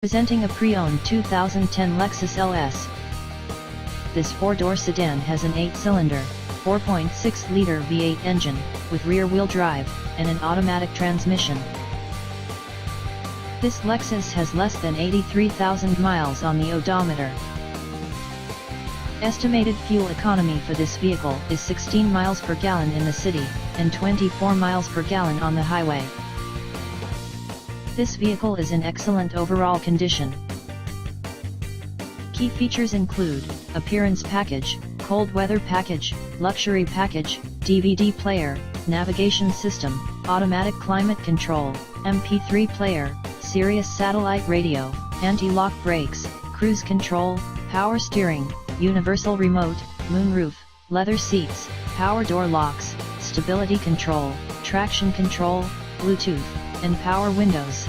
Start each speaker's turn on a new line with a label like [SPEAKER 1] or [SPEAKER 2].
[SPEAKER 1] Presenting a pre-owned 2010 Lexus LS. This four-door sedan has an 8-cylinder, 4.6-liter V8 engine, with rear-wheel drive, and an automatic transmission. This Lexus has less than 83,000 miles on the odometer. Estimated fuel economy for this vehicle is 16 miles per gallon in the city, and 24 miles per gallon on the highway. This vehicle is in excellent overall condition. Key features include: appearance package, cold weather package, luxury package, DVD player, navigation system, automatic climate control, MP3 player, Sirius satellite radio, anti-lock brakes, cruise control, power steering, universal remote, moonroof, leather seats, power door locks, stability control, traction control, Bluetooth, and power windows.